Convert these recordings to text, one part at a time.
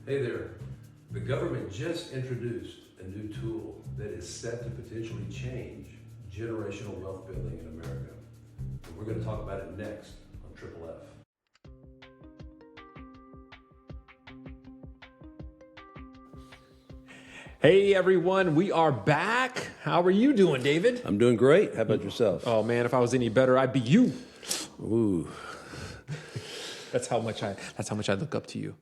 Hey there. The government just introduced a new tool that is set to potentially change generational wealth building in America. And we're going to talk about it next on Triple F. Hey everyone, we are back. How are you doing, David? I'm doing great. How about yourself? Oh man, if I was any better, I'd be you. Ooh. That's how much I look up to you.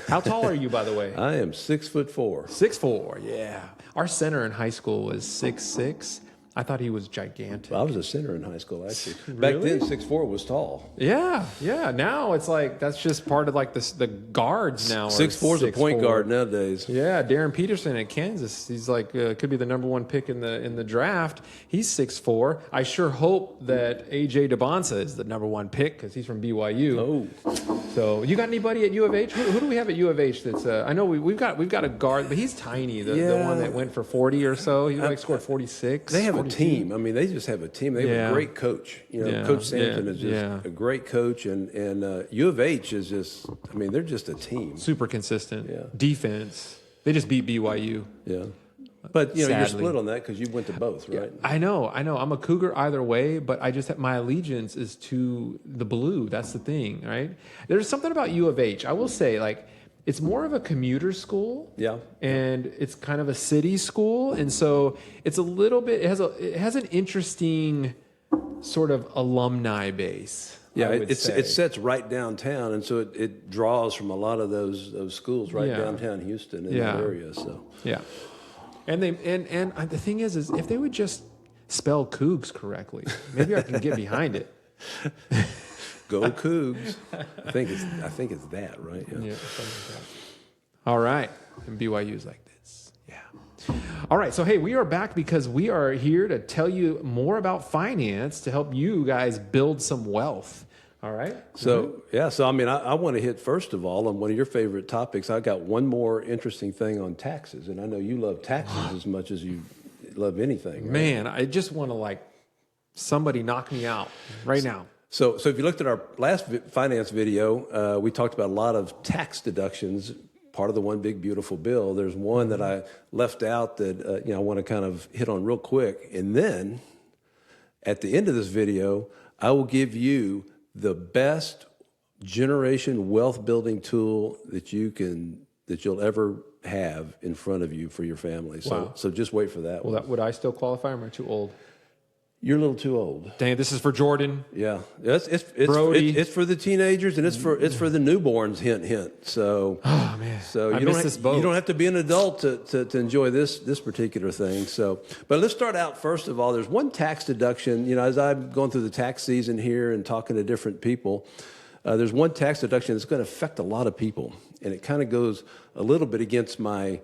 How tall are you, by the way? I am 6'4". 6'4", yeah. Our center in high school was 6'6". I thought he was gigantic. Well, I was a center in high school, actually. Really? Back then, 6'4" was tall. Yeah. Now it's like that's just part of like the guards now. 6'4" is a point guard nowadays. Yeah, Darren Peterson at Kansas. He's like could be the number one pick in the draft. He's 6'4". I sure hope that AJ DeBonsa is the number one pick because he's from BYU. Oh. So you got anybody at U of H? Who do we have at U of H? That's I know we've got a guard, but he's tiny. The one that went for 40 or so. He scored 46. They have 42. a team. I mean, they just have a team. They have a great coach. Coach Sampson is just a great coach, and U of H is just. I mean, they're just a team. Super consistent. Yeah. Defense. They just beat BYU. Yeah. But you're Sadly. split on that because you went to both, right? I know. I'm a Cougar either way, but I just have my allegiance is to the blue. That's the thing, right? There's something about U of H. I will say, like, it's more of a commuter school. Yeah. And it's kind of a city school, and so it's a little bit. It has an interesting sort of alumni base. Yeah, it sets right downtown, and so it draws from a lot of those schools right downtown Houston in that area. So yeah. And the thing is if they would just spell Cougs correctly, maybe I can get behind it. Go Cougs! I think it's that, right? Yeah, something like that. All right, and BYU's like this. Yeah. All right, so hey, we are back because we are here to tell you more about finance to help you guys build some wealth. All right. So I mean, I want to hit first of all on one of your favorite topics. I got one more interesting thing on taxes, and I know you love taxes as much as you love anything. Right? Man, I just want to somebody knock me out right now. So if you looked at our last finance video, we talked about a lot of tax deductions. Part of the one big beautiful bill. There's one that I left out that I want to kind of hit on real quick, and then at the end of this video, I will give you the best generation wealth building tool that you'll ever have in front of you for your family. So just wait for that one. Would I still qualify, or am I too old? You're a little too old. Dang, this is for Jordan. Yeah, it's for the teenagers, and it's for the newborns. Hint. So, man, so you don't have to be an adult to enjoy this particular thing. So, but let's start out first of all. There's one tax deduction. As I'm going through the tax season here and talking to different people, there's one tax deduction that's going to affect a lot of people, and it kind of goes a little bit against my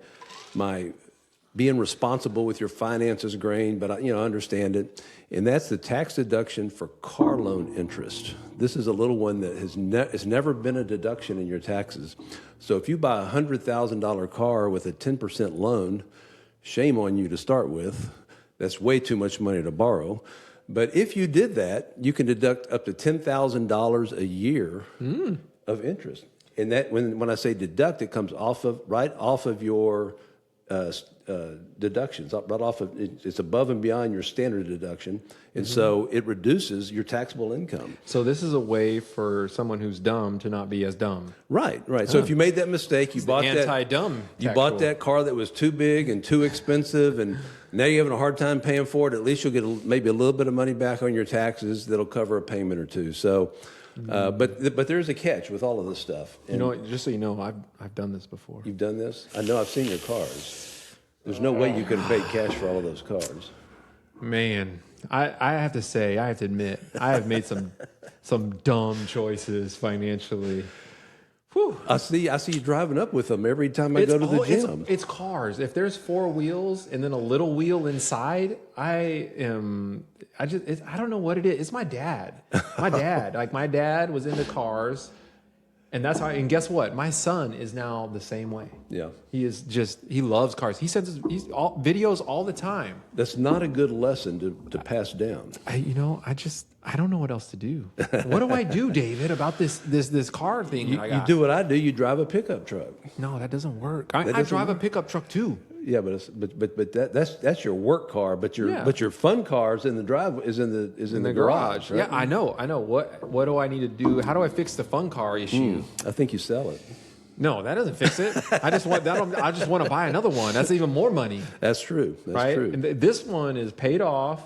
being responsible with your finances grain, but I understand it. And that's the tax deduction for car loan interest. This is a little one that has never been a deduction in your taxes. So if you buy a $100,000 car with a 10% loan, shame on you to start with. That's way too much money to borrow. But if you did that, you can deduct up to $10,000 a year of interest. And that when I say deduct, it comes right off of your deductions, right off of it's above and beyond your standard deduction, and so it reduces your taxable income. So this is a way for someone who's dumb to not be as dumb. Right. So if you made that mistake, you bought that car that was too big and too expensive, and now you're having a hard time paying for it. At least you'll get maybe a little bit of money back on your taxes that'll cover a payment or two. So. But there's a catch with all of this stuff. And just so you know, I've done this before. You've done this? I know. I've seen your cars. There's no way you could have paid cash for all of those cars. Man, I have to admit, I have made some dumb choices financially. Whew. I see you driving up with them every time I go to the gym. It's cars. If there's four wheels and then a little wheel inside, I don't know what it is. It's my dad. My dad was into cars. And that's how. And guess what? My son is now the same way. Yeah. He loves cars. He sends videos all the time. That's not a good lesson to pass down. I don't know what else to do. What do I do, David, about this car thing that I got? You do what I do. You drive a pickup truck. No, that doesn't work. I drive a pickup truck too. Yeah, but that's your work car. But your fun car is in the drive is in the garage. Right? Yeah, I know. What do I need to do? How do I fix the fun car issue? I think you sell it. No, that doesn't fix it. I just want to buy another one. That's even more money. That's true. That's right? true. And this one is paid off.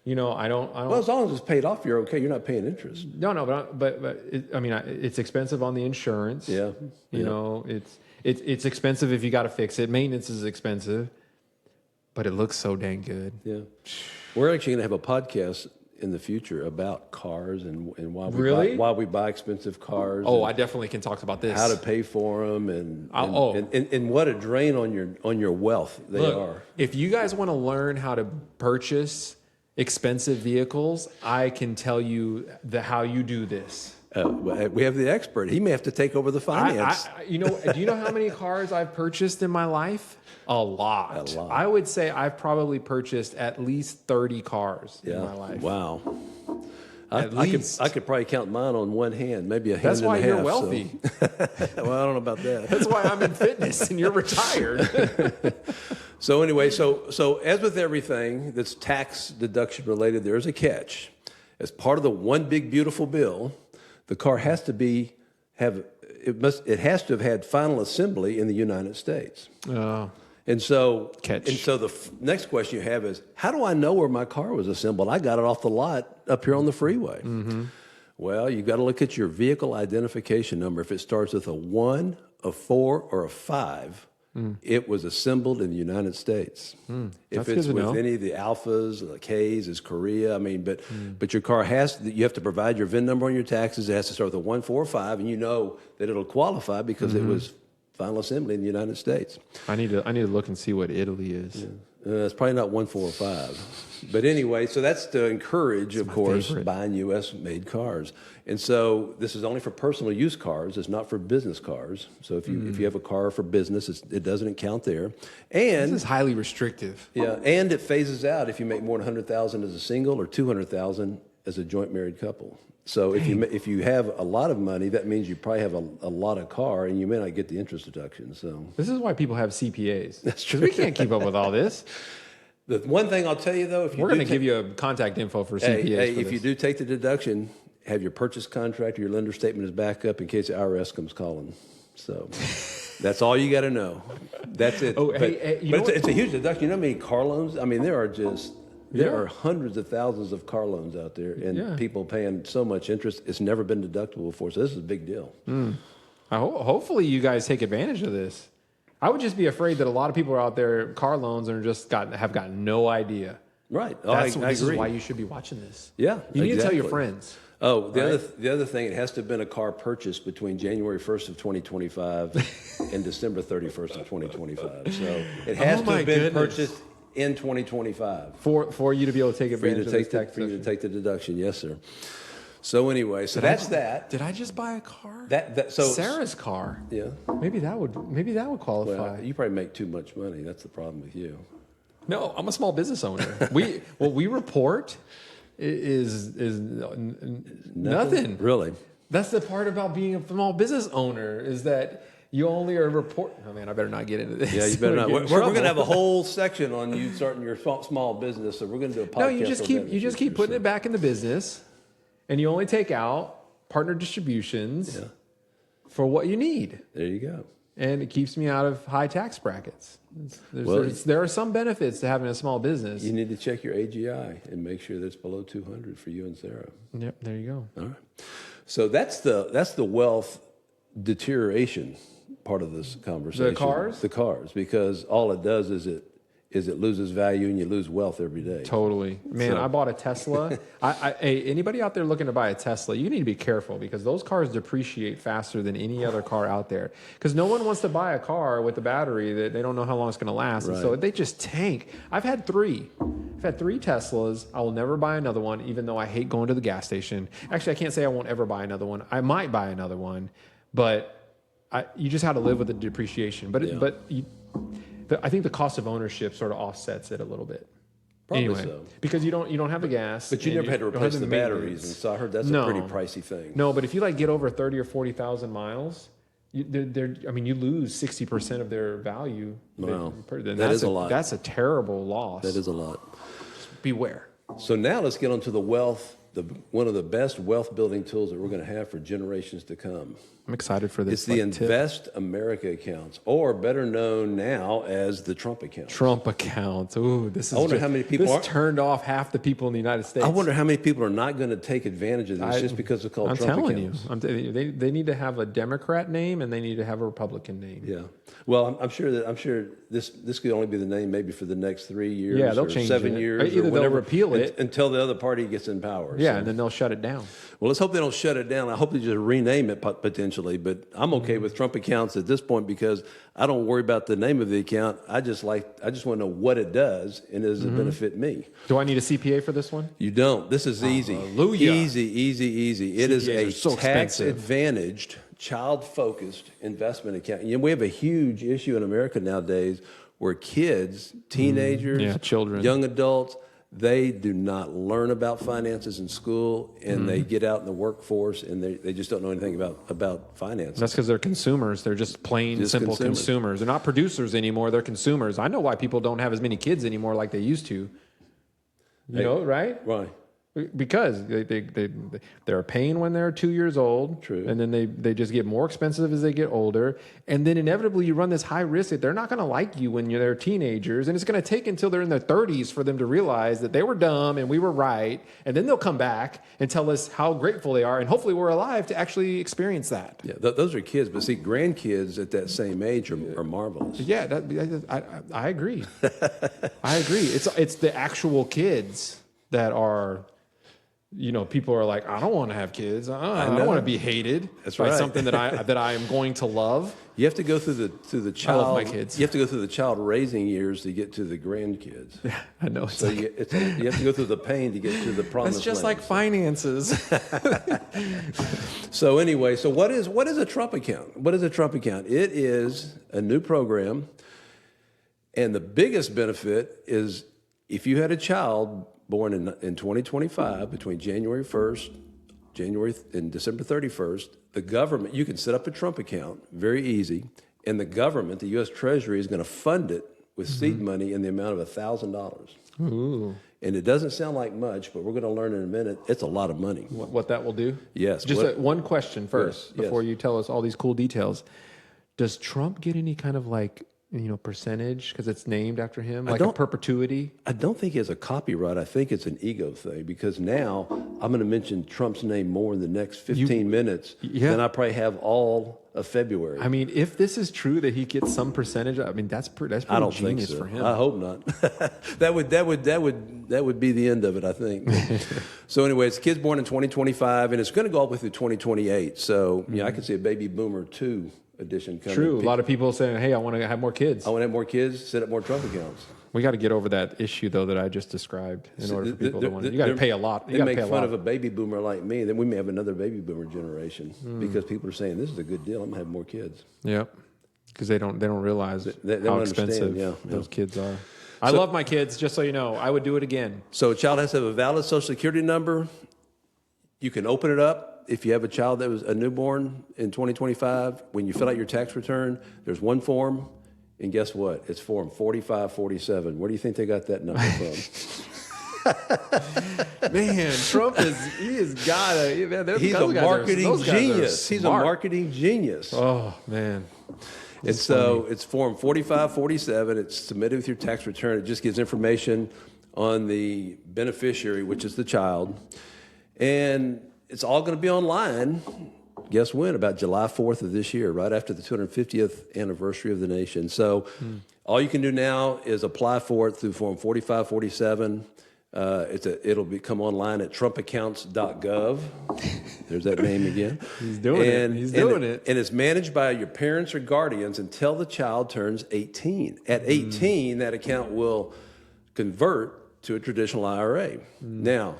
I don't. Well, as long as it's paid off, you're okay. You're not paying interest. No, but it's expensive on the insurance. Yeah. It's expensive if you got to fix it. Maintenance is expensive, but it looks so dang good. Yeah. We're actually going to have a podcast in the future about cars and why we buy expensive cars. Oh, I definitely can talk about this. How to pay for them and what a drain on your wealth they are. If you guys want to learn how to purchase expensive vehicles, I can tell you how you do this. We have the expert. He may have to take over the finance. Do you know how many cars I've purchased in my life? A lot. I would say I've probably purchased at least 30 cars in my life. Wow. I could probably count mine on one hand, maybe a hand That's and why a half. you're wealthy. Well, I don't know about that. That's why I'm in fitness and you're retired. So anyway, so as with everything that's tax deduction related, there's a catch. As part of the one big beautiful bill, the car has to have had final assembly in the United States. Oh. And so, Catch. And so the next question you have is, how do I know where my car was assembled? I got it off the lot up here on the freeway. Mm-hmm. Well, you got to look at your vehicle identification number. If it starts with a 1, a 4, or a 5, it was assembled in the United States. If it's with any of the Alphas or the Ks, it's Korea. I mean, but your car you have to provide your VIN number on your taxes. It has to start with a 1, 4, or 5, and you know that it'll qualify because it was final assembly in the United States. I need to look and see what Italy is. Yeah. It's probably not 1, 4, or 5. But anyway, so that's to encourage, of course, buying U.S.-made cars. And so this is only for personal use cars. It's not for business cars. So if you have a car for business, it doesn't count there. And this is highly restrictive. Yeah, and it phases out if you make more than $100,000 as a single or $200,000 as a joint married couple. So if you have a lot of money, that means you probably have a lot of car, and you may not get the interest deduction. So this is why people have CPAs. That's true. We can't keep up with all this. The one thing I'll tell you though, we're going to give you a contact info for CPAs. If you do take the deduction, have your purchase contract or your lender statement as backup in case the IRS comes calling. So that's all you got to know. That's it. Oh, but it's a huge deduction. You know how many car loans? I mean, there are hundreds of thousands of car loans out there, and people paying so much interest. It's never been deductible before, so this is a big deal. Hopefully, you guys take advantage of this. I would just be afraid that a lot of people are out there, car loans, and have got no idea. Right. I agree. This is why you should be watching this. Yeah, you need to tell your friends. Oh, the other thing, it has to have been a car purchased between January 1st of 2025 and December 31st of 2025. So it has to have been purchased in 2025 for you to be able to take advantage of this tax for you to take the deduction. Yes, sir. So anyway, that's that. Did I just buy a car? So Sarah's car. Yeah. Maybe that would qualify. Well, you probably make too much money. That's the problem with you. No, I'm a small business owner. What we report is nothing. Really. That's the part about being a small business owner is that you only are report. Oh man, I better not get into this. Yeah, you better not. We're going to have a whole section on you starting your small business. So we're going to do a podcast. No, you just keep putting it back in the business, and you only take out partner distributions for what you need. There you go. And it keeps me out of high tax brackets. There are some benefits to having a small business. You need to check your AGI and make sure that it's below 200 for you and Sarah. Yep, there you go. All right. So that's the wealth deterioration part of this conversation. The cars, because all it does is it loses value and you lose wealth every day. Totally. Man, I bought a Tesla. Hey, anybody out there looking to buy a Tesla, you need to be careful because those cars depreciate faster than any other car out there. Because no one wants to buy a car with a battery that they don't know how long it's going to last. Right. And so they just tank. I've had three Teslas. I will never buy another one, even though I hate going to the gas station. Actually, I can't say I won't ever buy another one. I might buy another one. but you just had to live with the depreciation. But I think the cost of ownership sort of offsets it a little bit. Probably anyway, so. Because you don't have the gas. But you never had to don't replace have the batteries, and so I heard that's a pretty pricey thing. No, but if you like get over 30 or 40,000 miles, you lose 60% of their value. Wow, that is a lot. That's a terrible loss. That is a lot. Just beware. So now let's get on to the wealth, one of the best wealth building tools that we're going to have for generations to come. I'm excited for this. It's the Invest America accounts, or better known now as the Trump accounts. Trump accounts. Ooh, this is. I wonder how many people turned off half the people in the United States. I wonder how many people are not going to take advantage of this just because it's called Trump accounts. I'm telling you, they need to have a Democrat name and they need to have a Republican name. Yeah. Well, I'm sure this could only be the name maybe for the next 3 years. Yeah, they'll or change 7 it. years. Either or they'll repeal it until the other party gets in power. Yeah, so. and then they'll shut it down. Well, let's hope they don't shut it down. I hope they just rename it potentially. But I'm okay with Trump accounts at this point because I don't worry about the name of the account. I just want to know what it does and does it benefit me. Do I need a CPA for this one? You don't. This is easy. Hallelujah. Easy. It is a so tax-advantaged, child-focused investment account. We have a huge issue in America nowadays where kids, teenagers, children, young adults, they do not learn about finances in school, and they get out in the workforce, and they just don't know anything about finances. That's because they're consumers. They're just plain, simple consumers. They're not producers anymore. They're consumers. I know why people don't have as many kids anymore like they used to. You know, right? Right. Because they're a pain when they're 2 years old. True. And then they just get more expensive as they get older. And then inevitably you run this high risk that they're not going to like you when they're teenagers. And it's going to take until they're in their 30s for them to realize that they were dumb and we were right. And then they'll come back and tell us how grateful they are. And hopefully we're alive to actually experience that. Yeah, those are kids. But see, grandkids at that same age are marvelous. Yeah, I agree. I agree. It's the actual kids that are... people are like, I don't want to have kids. I don't want to be hated by something that I am going to love. You have to go through the child. I love my kids. You have to go through the child raising years to get to the grandkids. Yeah, I know. So you have to go through the pain to get to the promised It's just land. like finances. So anyway, what is a Trump account? What is a Trump account? It is a new program, and the biggest benefit is if you had a child born in 2025, between January 1st, and December 31st, the government, you can set up a Trump account, very easy, and the government, the U.S. Treasury, is going to fund it with seed money in the amount of $1,000. Ooh. And it doesn't sound like much, but we're going to learn in a minute, it's a lot of money. What that will do? Yes. Just one question first, yes. before you tell us all these cool details. Does Trump get any kind of percentage because it's named after him, like a perpetuity? I don't think he has a copyright. I think it's an ego thing because now I'm going to mention Trump's name more in the next 15 minutes than I probably have all of February. I mean, if this is true that he gets some percentage, I mean that's pretty I don't genius think so. for him. I hope not. that would be the end of it, I think. So anyway, it's kids born in 2025, and it's going to go all the way through 2028. So I could see a baby boomer 2 edition coming. True. A lot of people saying, hey, I want to have more kids. I want to have more kids, set up more Trump accounts. We got to get over that issue, though, that I just described in order for people to want to. You got to pay a lot. They make fun of a baby boomer like me, then we may have another baby boomer generation because people are saying, this is a good deal. I'm going to have more kids. Yep. Because they don't realize how expensive those kids are. I love my kids, just so you know. I would do it again. So a child has to have a valid Social Security number. You can open it up. If you have a child that was a newborn in 2025, when you fill out your tax return, there's one form, and guess what? It's form 4547. Where do you think they got that number from? Man, Trump he's a marketing genius. He's a marketing genius. Oh, man. And so it's form 4547. It's submitted with your tax return. It just gives information on the beneficiary, which is the child. And it's all going to be online. Guess when? About July 4th of this year, right after the 250th anniversary of the nation. So all you can do now is apply for it through Form 4547. It'll become online at trumpaccounts.gov. There's that name again. He's doing it. And it's managed by your parents or guardians until the child turns 18. At 18, that account will convert to a traditional IRA. Now,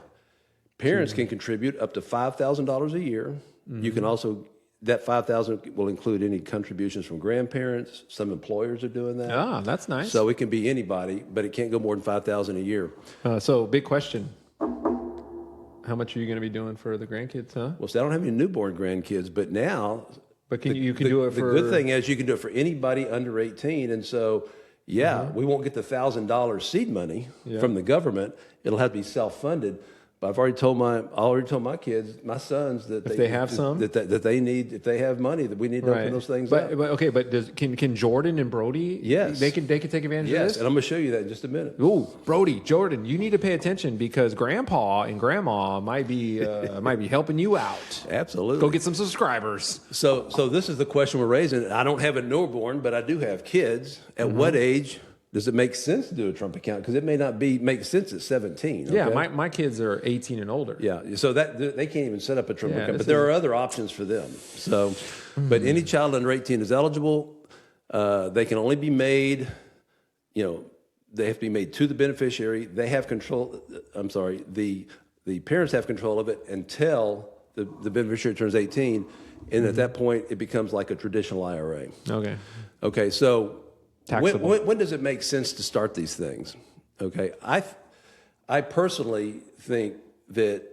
parents can contribute up to $5,000 a year. You can also, that 5,000 will include any contributions from grandparents. Some employers are doing that. Ah, that's nice. So it can be anybody, but it can't go more than 5,000 a year. So big question. How much are you going to be doing for the grandkids, huh? Well, see, I don't have any newborn grandkids, but now. But you can do it for. The good thing is you can do it for anybody under 18, and so we won't get the $1,000 seed money from the government. It'll have to be self-funded. But I've already told my kids, my sons, that if they have some that they need, if they have money, that we need to open those things up. But can Jordan and Brody? Yes, they can take advantage of this. And I'm going to show you that in just a minute. Ooh, Brody, Jordan, you need to pay attention because Grandpa and Grandma might be helping you out. Absolutely, go get some subscribers. So this is the question we're raising. I don't have a newborn, but I do have kids. At what age does it make sense to do a Trump account? Because it may not make sense at 17. Okay? Yeah, my kids are 18 and older. Yeah, so that they can't even set up a Trump account. But there are other options for them. So, but any child under 18 is eligible. They can only be made, they have to be made to the beneficiary. They have control. I'm sorry, the parents have control of it until the beneficiary turns 18. And at that point, it becomes like a traditional IRA. Okay, so when does it make sense to start these things? Okay, I personally think that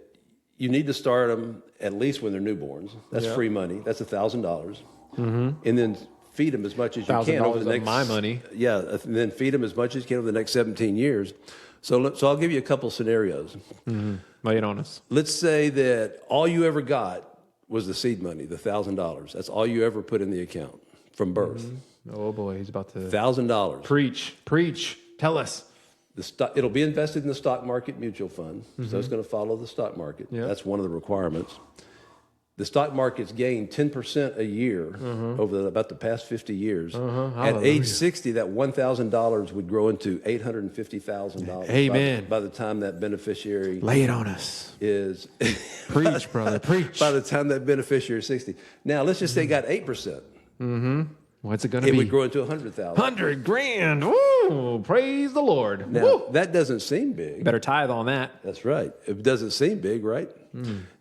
you need to start them at least when they're newborns. That's free money. That's $1,000, and then feed them as much as you can over the next. My money. Yeah, and then feed them as much as you can over the next 17 years. So I'll give you a couple scenarios. Lay it on us. Let's say that all you ever got was the seed money, the $1,000. That's all you ever put in the account from birth. Oh boy, he's about to $1,000. Preach. Tell us. It'll be invested in the stock market mutual fund, so it's going to follow the stock market. That's one of the requirements. The stock market's gained 10% a year over about the past 50 years. At age 60, that $1,000 would grow into $850,000. Amen. By the time that beneficiary lay it on us is preach, brother, preach. By the time that beneficiary is 60. Now let's just say it got 8%. What's it going to be? It would grow into $100,000. $100,000. Woo! Praise the Lord. Now, that doesn't seem big. Better tithe on that. That's right. It doesn't seem big, right?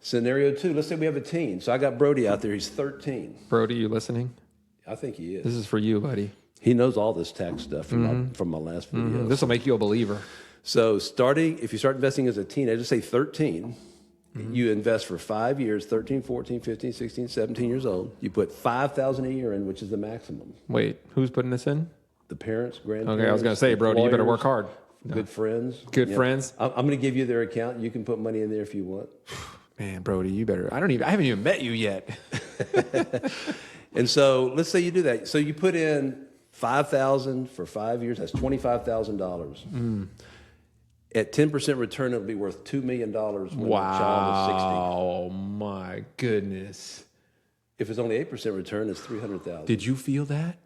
Scenario 2. Let's say we have a teen. So I got Brody out there. He's 13. Brody, you listening? I think he is. This is for you, buddy. He knows all this tax stuff from my last video. This will make you a believer. So if you start investing as a teenager, just say 13. You invest for 5 years, 13, 14, 15, 16, 17 years old. You put $5,000 a year in, which is the maximum. Wait, who's putting this in? The parents, grandparents. Okay, I was going to say, Brody, you better work hard. Good friends. Good friends. I'm going to give you their account. You can put money in there if you want. Man, Brody, you better. I haven't even met you yet. And so let's say you do that. So you put in $5,000 for 5 years. That's $25,000. At 10% return, it'll be worth $2 million when the child is 60. Oh my goodness! If it's only 8% return, it's $300,000. Did you feel that?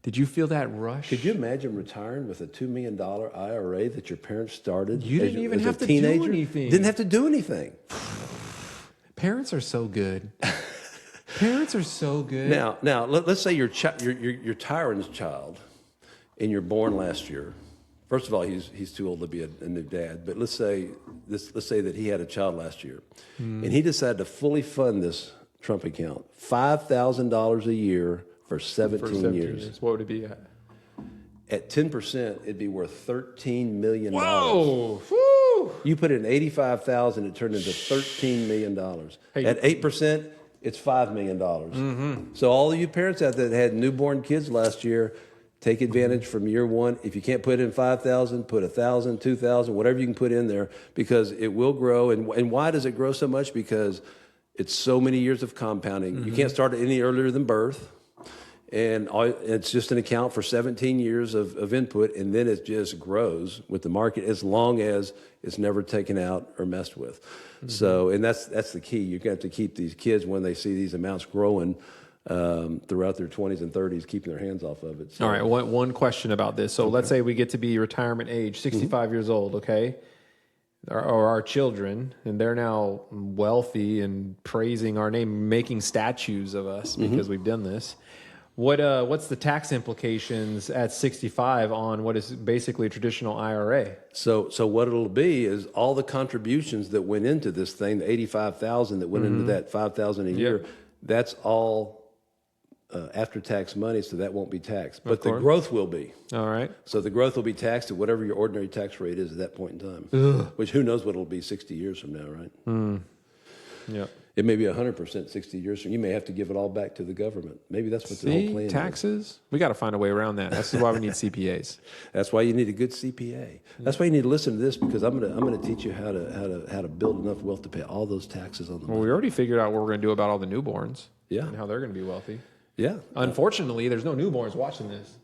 Did you feel that rush? Could you imagine retiring with a $2 million IRA that your parents started? You didn't even have to teenager? do anything. Didn't have to do anything. Parents are so good. Parents are so good. Now, let's say you're Tyron's child, and you're born last year. First of all, he's too old to be a new dad. But let's say that he had a child last year, and he decided to fully fund this Trump account, $5,000 a year for 17 years. What would it be at? At 10%, it'd be worth $13 million. Whoa! Woo! You put in $85,000, it turned into $13 million. At 8%, it's $5 million. So all of you parents out there that had newborn kids last year, take advantage from year one. If you can't put in $5,000, put $1,000, $2,000, whatever you can put in there, because it will grow. And why does it grow so much? Because it's so many years of compounding. You can't start it any earlier than birth. And it's just an account for 17 years of input, and then it just grows with the market as long as it's never taken out or messed with. So, and that's the key. You're going to have to keep these kids, when they see these amounts growing throughout their 20s and 30s, keeping their hands off of it. So, all right, one question about this. So let's say we get to be retirement age, 65 years old, okay? Or our children, and they're now wealthy and praising our name, making statues of us because we've done this. What's the tax implications at 65 on what is basically a traditional IRA? So what it'll be is all the contributions that went into this thing, the $85,000 that went into that $5,000 a year, that's all after-tax money, so that won't be taxed. But the course. growth will be. All right. So the growth will be taxed at whatever your ordinary tax rate is at that point in time, which who knows what it'll be 60 years from now, right? Yep. It may be 100% 60 years from. You may have to give it all back to the government. Maybe that's what the whole plan is. Taxes? We got to find a way around that. That's why we need CPAs. That's why you need a good CPA. That's why you need to listen to this, because I'm gonna teach you how to build enough wealth to pay all those taxes on the Well, money. we already figured out what we're going to do about all the newborns. Yeah. And how they're going to be wealthy. Yeah. Unfortunately, there's no newborns watching this.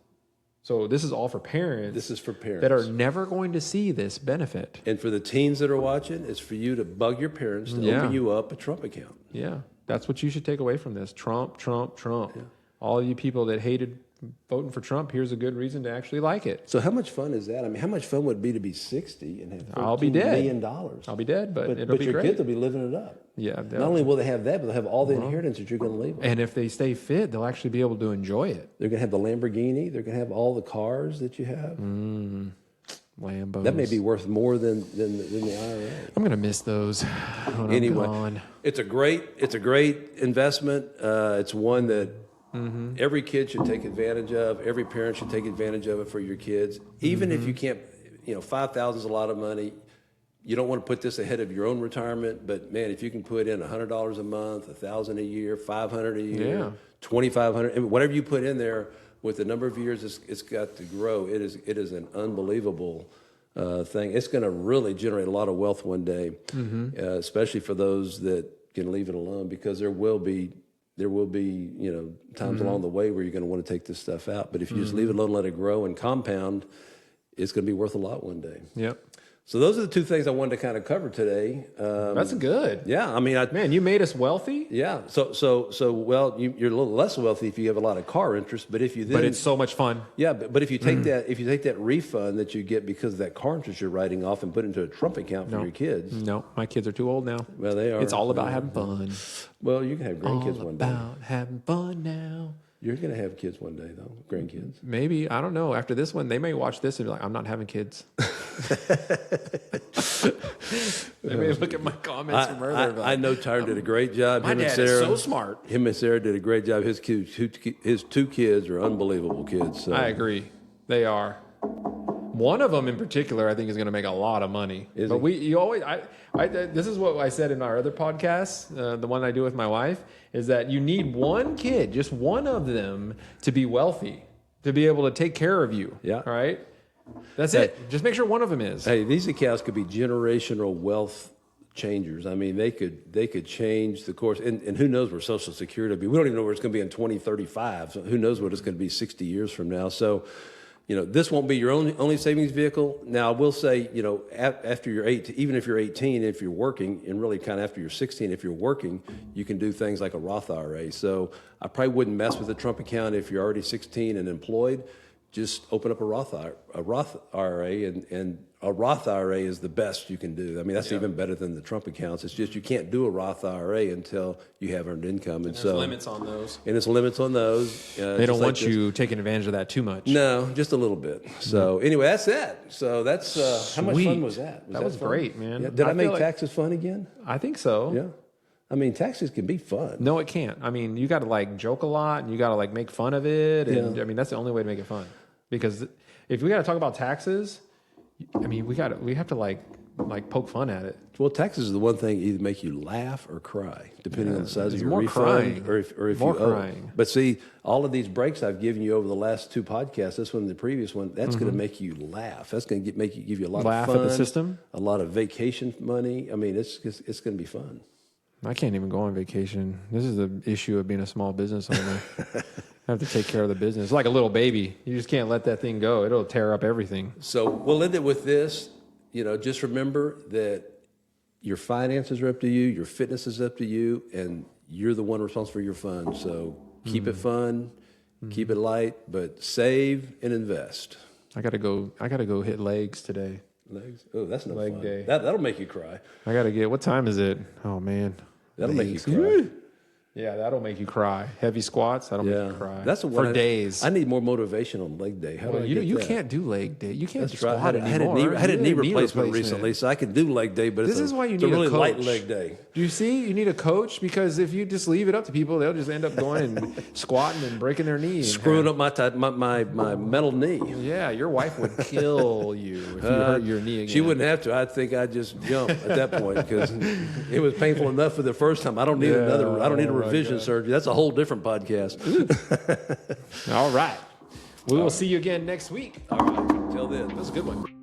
So this is all for parents. This is for parents that are never going to see this benefit. And for the teens that are watching, it's for you to bug your parents to open you up a Trump account. Yeah. That's what you should take away from this. Trump, Trump, Trump. Yeah. All you people that hated voting for Trump, here's a good reason to actually like it. So how much fun is that? I mean, how much fun would it be to be 60 and have I'll be dead. $13 million? I'll be dead, but it'll but be your great. kids will be living it up. Yeah. Not only will they have that, but they'll have all the inheritance that you're going to leave them. And if they stay fit, they'll actually be able to enjoy it. They're going to have the Lamborghini. They're going to have all the cars that you have. Lambos. That may be worth more than the IRA. I'm going to miss those when Anyway, I'm gone. it's a great investment. It's one that every kid should take advantage of. Every parent should take advantage of it for your kids. Even if you can't, $5,000 is a lot of money. You don't want to put this ahead of your own retirement, but man, if you can put in $100 a month, $1,000 a year, $500 a year, $2,500, whatever you put in there, with the number of years it's got to grow, it is an unbelievable thing. It's going to really generate a lot of wealth one day, especially for those that can leave it alone, because there will be times along the way where you're going to want to take this stuff out. But if you just leave it alone, let it grow and compound, it's going to be worth a lot one day. Yep. So those are the two things I wanted to kind of cover today. That's good. Yeah, I mean, man, you made us wealthy. Yeah. So well, you're a little less wealthy if you have a lot of car interest, but if you then, But it's so much fun. yeah, but if you take that refund that you get because of that car interest you're writing off and put it into a Trump account for your kids. No, my kids are too old now. Well, they are. It's all about having fun. Well, you can have grandkids All one day. about having fun now. You're going to have kids one day, though, grandkids. Maybe, I don't know. After this one, they may watch this and be like, I'm not having kids. They may look at my comments from earlier. I know Tyron did a great job. My dad is so smart. Him and Sarah did a great job. His two kids are unbelievable kids. So. I agree. They are. One of them in particular, I think, is going to make a lot of money. This is what I said in our other podcast, the one I do with my wife, is that you need one kid, just one of them, to be wealthy, to be able to take care of you. Yeah. All right? That's it. Just make sure one of them is. Hey, these accounts could be generational wealth changers. I mean, they could change the course. And who knows where Social Security will be. We don't even know where it's going to be in 2035. So who knows what it's going to be 60 years from now. So, this won't be your only savings vehicle. Now, I will say, after you're 18, even if you're 18, if you're working, and really kind of after you're 16, if you're working, you can do things like a Roth IRA. So I probably wouldn't mess with a Trump account if you're already 16 and employed. Just open up a Roth IRA, and a Roth IRA is the best you can do. I mean, that's even better than the Trump accounts. It's just you can't do a Roth IRA until you have earned income, and There's limits on those. And it's limits on those. They don't want you taking advantage of that too much. No, just a little bit. So anyway, that's it. So that's how much fun was that? That was fun? great, man. Yeah. Did I make feel taxes fun again? I think so. Yeah. I mean, taxes can be fun. No, it can't. I mean, you got to joke a lot, and you got to make fun of it, and I mean that's the only way to make it fun. Because if we got to talk about taxes, I mean, we have to poke fun at it. Well, taxes is the one thing either make you laugh or cry, depending on the size of your more refund crying. or if More you owe. crying. But see, all of these breaks I've given you over the last two podcasts, this one and the previous one, that's going to make you laugh. That's going to give you a lot Laugh of fun. at the system? A lot of vacation money. I mean, it's going to be fun. I can't even go on vacation. This is the issue of being a small business owner. I have to take care of the business. It's like a little baby. You just can't let that thing go. It'll tear up everything. So we'll end it with this. Just remember that your finances are up to you, your fitness is up to you, and you're the one responsible for your fun. So keep it fun, keep it light, but save and invest. I gotta go hit legs today. Legs? Oh, that's no Leg fun. day. That'll make you cry. I gotta get. What time is it? Oh man, That'll make you legs. cry. Yeah, that'll make you cry. Heavy squats, that'll make you cry. That's for days. I need more motivation on leg day. How do I get you that? can't do leg day. You can't That's right. squat anymore. I had a knee You need replacement recently, so I can do leg day, but This is why you need it's a really a coach. light leg day. Do you see? You need a coach because if you just leave it up to people, they'll just end up going and squatting and breaking their knee. Screwing up my metal knee. Yeah, your wife would kill you if you hurt your knee again. She wouldn't have to. I think I'd just jump at that point because it was painful enough for the first time. I don't need another. I don't need a revision surgery. That's a whole different podcast. All right. We will see you again next week. All right. Till then. That was a good one.